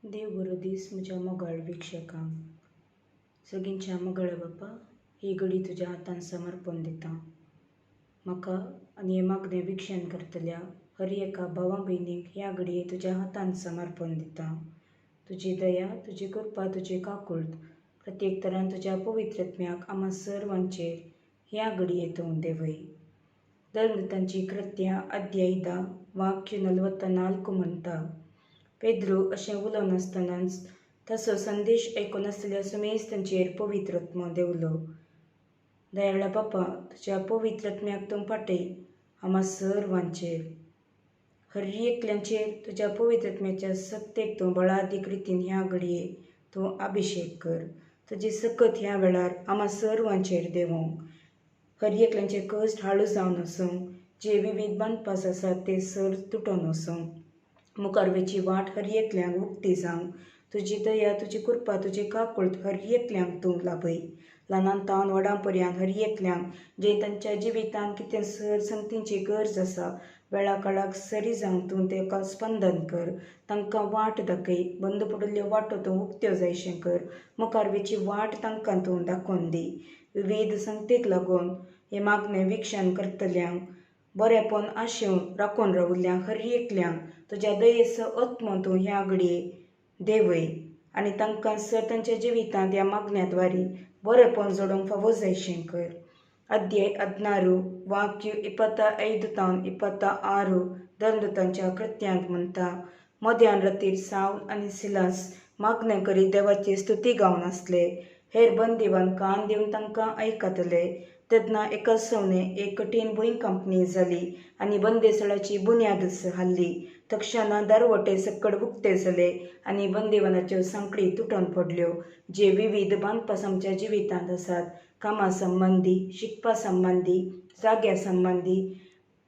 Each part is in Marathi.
देव बरो दीस म्हज्या मोगाळ वीक्षकांक. सगळींच्या मोगाळ बापा, ही घडी तुज्या हातान समर्पण दिता. म्हाका आनी हे मागणें विक्षण करतल्या हर एका भावा भयणीक ह्या घडये तुज्या हातान समर्पण दिता. तुजी दया, तुजी कृपा, तुजी काकूळट प्रत्येक तरान तुज्या पवित्र आत्म्याक आम्हा सर्वांचेर ह्या घडये तूं देवय. धर्मदूतांची कृत्यां अध्याय 10 वाक्य 44 म्हणटा, पेद्रो अशें उलोवन आसतनाच ताचो संदेश आयकून आसलेल्या सुमेज तांचेर पवित्र आत्मो देवलो. दयाळा बापा, तुज्या पवित्र आत्म्याक तूं पाठय आम्हा सर्वांचेर. हर एकल्याचेर तुज्या पवित्र आत्म्याच्या सत्तेक तूं बळादीक रितीन ह्या घडये तूं अभिषेक कर. तुजी सकत ह्या वेळार आम्हा सर्वांचेर देवूं. हर एकल्याचे कश्ट हाळू जावन वसूं, जे विविध बांदपास आसात ते सर तुटून वसूं. मुखार वेची वाट हर एकल्यांक उक्ती जावं. तुजी दया, तुजी कृपा, तुजी काकूळट हर एकल्यांक तूं लाभय. ल्हानांतावन व्हडां पर्यंत हर एकल्यांक जे तांच्या जिवितांत कितें सर संगतींची गरज आसा, वेळा काळाक सरी जावं तूं ताका स्पंदन कर. तांकां वाट दाखय. बंद पडिल्ल्यो वाटो तूं उक्त्यो जायशें कर. मुखार वेची वाट तांकां तूं दाखोवन दी. विविध संगतीक लागून हे मागणें विक्षण करतल्यांक बरेपण आशेवन राखून राविल्ल्यांक हर एकल्यांक तुज्या दयेचो आत्मो तूं ह्या घडये देवय आनी तांकां सर तांच्या जिवितांत ह्या मागण्यांद्वारी बरेपण जोडूंक फावो जायशें कर. अध्याय 16 वाक्य 25-26 धर्मदूतांच्या कृत्यांत म्हणटा, मध्यान रातीर साऊल आनी सिलास मागणें करीत देवाची स्तुती गावन आसले. हेर बंदिवान कान दिवन तांकां आयकताले. तेन्ना एका सवनें एक कठीण भूंयकांपणी जाली आनी बंदिस्थळाची बुन्याद हाल्ली. तक्षणां दारवटे सकट उक्ते जाले आनी बंदिवानाच्यो सांखळी तुटून पडल्यो, जे विविध बांदपास आमच्या जिवितांत आसात. कामा संबंदी, शिकपा संबंदी, जाग्या संबंदी,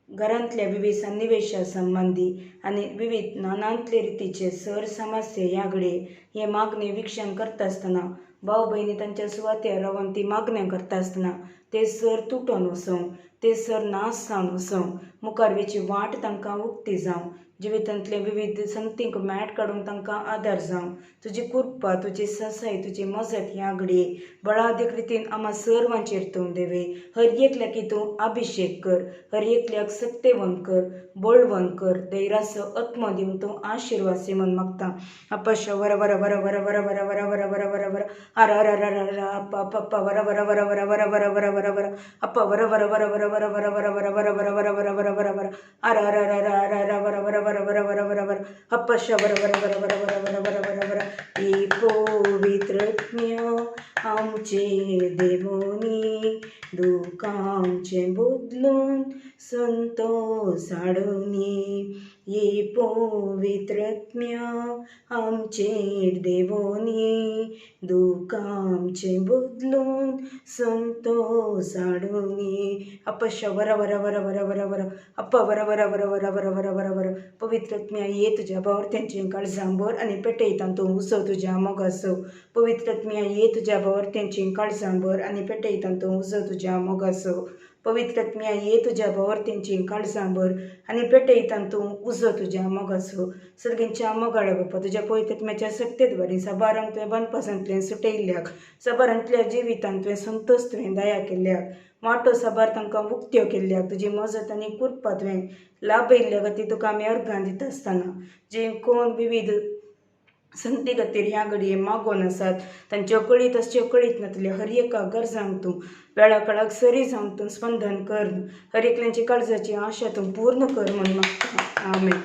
घरांतल्या विविध सन्निवेशा संबंदी आनी विविध नानांतले रितीचे सर समस्या ह्या घडये हे मागणी विक्षण करता आसतना भाव भयणी तांच्या सुवात्यार रावन ती मागण्या करता आसतना ते सर तुटून वसूं, ते सर नाश जावन वसूं. मुखार वेची वाट तांकां उक्ती जावं. जिवितांतले विविध संगतींक मेट काडून तांकां आदार जावं. तुजी कृपा, तुजी ससाय, तुजी मजत ह्या घडये बळादीक रितीन आम्हा सर्वांचेर तूं देवय. हर एकल्याक तूं अभिषेक कर. हर एकल्याक सत्तेवन कर, बळवण कर. धैर्याचो आत्मो दिवन तूं आशिर्वाद म्हण मागता. अपशा वर वर वर वर वर वर वर वर वर वर वर अर अर अर अर अप अप अप वर वर वर वर वर वर वर वर वर अप वर वर वर वर वर वर वर वर वर वर वर वर वर वर वर अर अर अर अर अर अर वर वर वर वर वर वर वर अपशा वर वर वर वर वर वर वर वर वर ई पवित्रज्ञ आमचे देवोनी दुःखांचे बदलून संतोष हाडूनी. ये पवित्रज्ञ आमचेर देवोनी दुःखांचे बदलून संतोष हाडूनी. अपशा वर वर वर वर वर वर अप वर वर वर वर वर वर वर वर पवित्रज्ञ ये तुज्या भावर्त्यांचें काळजांभर आनी पेटयतां तूं उसव तुज्या मोगाचो. पवित्रज्ञ ये तुज्या भावर्त्यांचें काळजांभर आनी पेटयतां तूं उसव तुज्या मोगाचो. पवित्रज्ञ ये तुज्या भावर्त्यांचें काळजांभर आनी पेटयतां तूं उजो तुज्या मोगाचो. सर्गींच्या मोगाळ बापा, तुज्या पवित्र आत्म्याच्या सत्तेद्वारे साबारांक तुवें बांदपासांतल्यान सुटयल्ल्याक, साबारांतल्या जिवितांत तुवें संतोष तुवें दया केल्ल्याक, वाटो साबार तांकां उक्त्यो केल्ल्याक, तुजी मजत आनी कृपा तुवें लाभयल्ल्या खातीर तुका आमी अर्गां दिता आसतना जे कोण विविध संगती खातीर ह्या घडये मागोवन आसात, तांच्यो कळीत आसच्यो कळीत नातल्यो हर एका गरजांक तूं वेळा काळाक सरी जावन तूं स्पंदन कर. हर एकल्यांची काळजाची आशा तूं पूर्ण कर म्हण मागता. आमेन.